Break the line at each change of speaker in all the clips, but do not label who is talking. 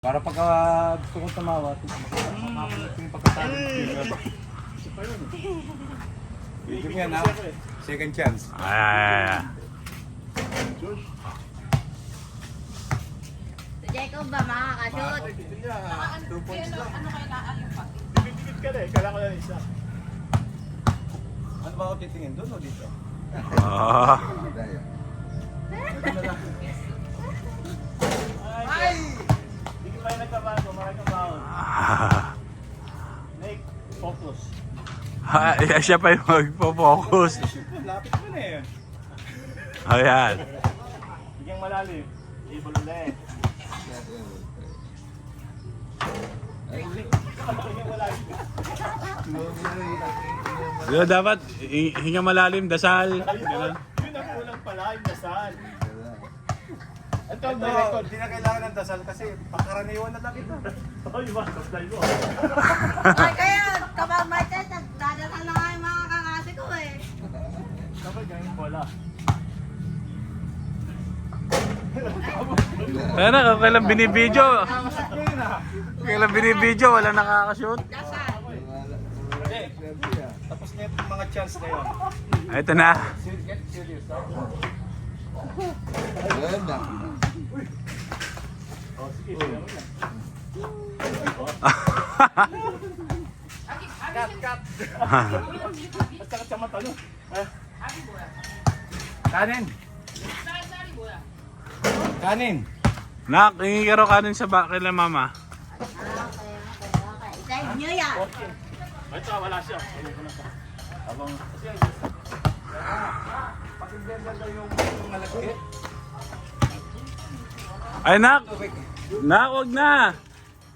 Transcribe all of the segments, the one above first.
Para pagka gusto kong tumawa, makapunod ko yung pagkatalo. Video mo yan ha? Second chance.
Jacob ba makakashoot?
2 points lang.
Ano kaya naayon pa?
Dikit ka na eh, kailangan ko lang isa.
Ano ba ako titingin? Doon o dito?
Ay! Hindi ka pa yung nagkabago, maraming kabaon. Nick, focus.
Siya pa yung magpo-focus.
Lapit mo na eh.
Ayan.
Bigyan malalim. Ibon ulit.
Yun, dapat hinga malalim, dasal.
Ayun, yun ang kulang pala, yung dasal. Ito ang
Ito,
record.
hindi na kailangan ng dasal kasi pangkaraniwan na lang ito.
Oh, yung mga supply mo.
Ay, kaya kapag may test, nagdadasal na nga yung mga kakasi ko eh.
Kapag ganyan bola.
Kaya na, kailan binibidyo. Kailan binibidyo, wala nakakashoot.
Dasal.
Tapos na yung mga chance na yun.
Ito na.
Get serious.
Oh, sige, sige mo na.
Cut.
At saka sa mata, no?
Kanin. Kanin.
Nak, hingi ka raw kanin sa kila mama.
Okay. Isay nyo yan.
Ay, saka wala siya. Ayun ko na pa. Habang, kasi yan.
Pakibenta daw yung malagkit.
Ay, Nak! Nak, wag na!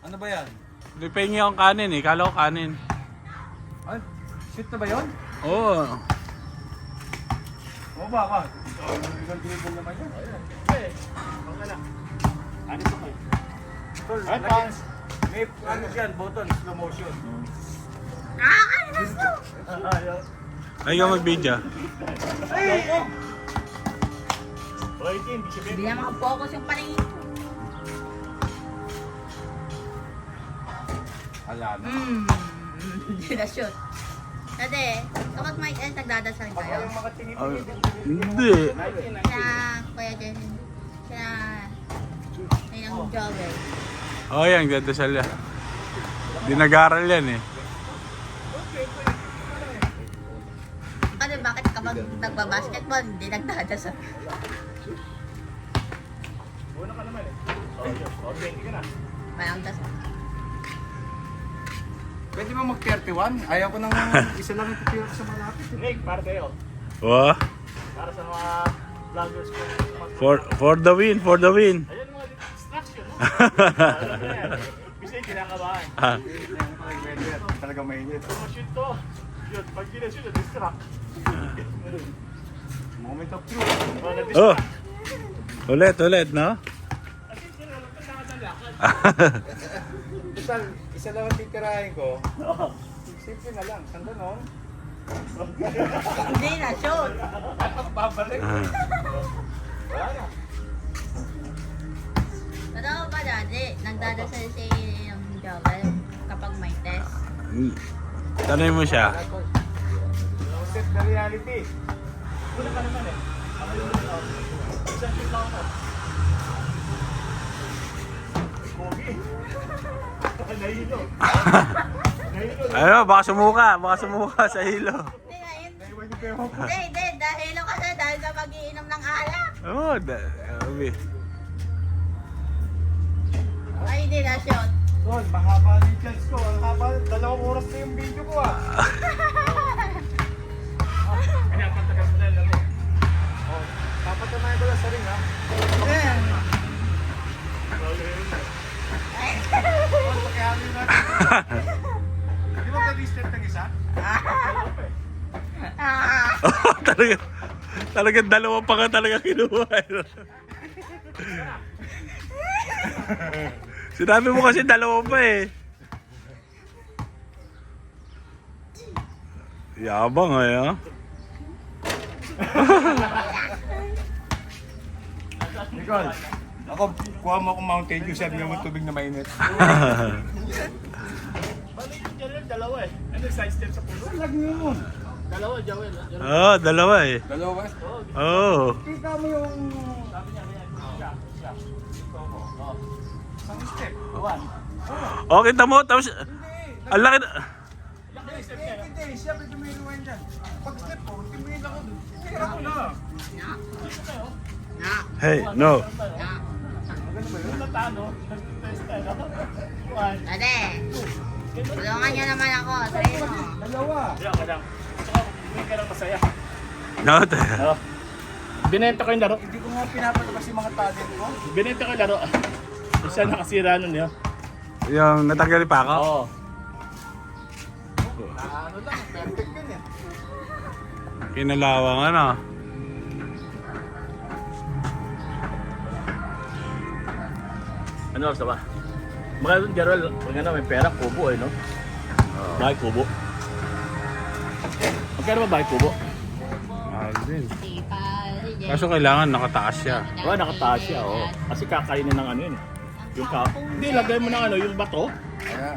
Ano ba yan?
Lipengi akong kanin eh. Kala ko kanin.
Ay, sweet na ba yun?
Oo.
Oo ba ka? Isang table naman yun.
Eh, huwag ka na. Ano ito kayo?
Tol,
Ay, pants.
may ano yan, button, slow motion.
Kakainis to.
Ayaw.
Ay, ikaw mag-video.
Oy, Kim, di siya
Hindi
bebe.
na makafocus yung paningin ko.
Ala na.
Hindi na shoot. Dati, kapag may test, nagdadasal
Pag
kayo.
yung mga tingin
Hindi.
Siya, Kuya Jen. Siya, may nang jogger.
Oh, yan. Dadasal yan. Di nag-aral yan eh.
Ano, bakit kapag nagbabasketball, hindi nagdadasal?
Una ka naman eh. Okay, hindi ka na.
May ang dasal.
Pwede ba mag-31? Ayaw ko nang isa lang yung tutira sa malapit.
Nick, para kayo.
Oh,
Para sa mga vloggers ko.
for the win, for the win.
Ayan mga distraction. Kasi kinakabahan.
Talaga mainit.
Shoot to. Yun, pag ginashoot, na-distract.
Moment of truth.
Oh,
Oh,
na-distract.
ulit, no?
Kasi kailangan sa lakad.
Isa lang ang titirahin ko. Simple na lang. Saan ganon?
Hindi na shoot.
At babalik. Wala na.
Totoo ba dati, nagdadasal si jogger kapag may test?
Tanay mo siya.
Set the reality.
Una ka naman eh. Ako yung ano. Isang shoot lang ako. Kogi. Nahilo. Nahilo.
Ano, baka sumuka sa hilo.
Hindi nga yun.
Naiwan yung pera ko.
Hindi, dahil kasi dahil sa pag-iinom ng alak.
Oh,
Ay, hindi na shoot.
Tol, mahaba na yung chance ko. Ang haba, 2 oras na yung video ko ah.
Kaya patagal mo na lang eh.
Oh, papatamayan ko lang sa ring ha. Tol, pakihamin natin. Di ba ka-distant ng isa?
Oh, talagang dalawa pa ka talaga kinuha. Sinabi mo kasi dalawa pa eh. Yabang eh, ha?
Nicole, Ako, kuha mo akong Mountain Dew, sabi mo tubig na mainit.
Bali yung Jarrell, dalawa eh. Ano yung size 10 sa puso?
Lag mo.
Dalawa, Jarrell.
Oo, dalawa eh.
Dalawa ba?
Oo.
Kita mo yung...
Sabi niya, siya.
Isang step.
Oh, kita mo, tapos, ang laki na.
Hindi, siya pitumiluan dyan. Pag step ko, timuin ako dun. Tira ko na.
Hey, no.
Yung natano, test tayo. One.
Dade, tulungan niyo naman ako. Sabi mo.
Dalawa.
Diyan ka lang. Tsaka, hindi ka lang masaya.
No,
Oh. Binenta ko yung laro.
Hindi ko nga pinapalabas yung mga talent ko.
Binenta ko yung laro. Isa nakasira nun yun.
yung natanggal pa ako.
Oo.
Ano lang, perfect yun eh.
Kinalawang ano.
Ano oras na ba? Mga doon, Jarrell, pag ano, may pera, kubo eh, no? Bahay kubo. Magkano ba bahay kubo?
Mahal din.
Tipal.
Kaso kailangan nakataas siya.
Oo, nakataas siya, oo. Kasi kakainin ng ano yun. Yung ka... Hindi, lagay mo ng ano, yung bato.
Kaya,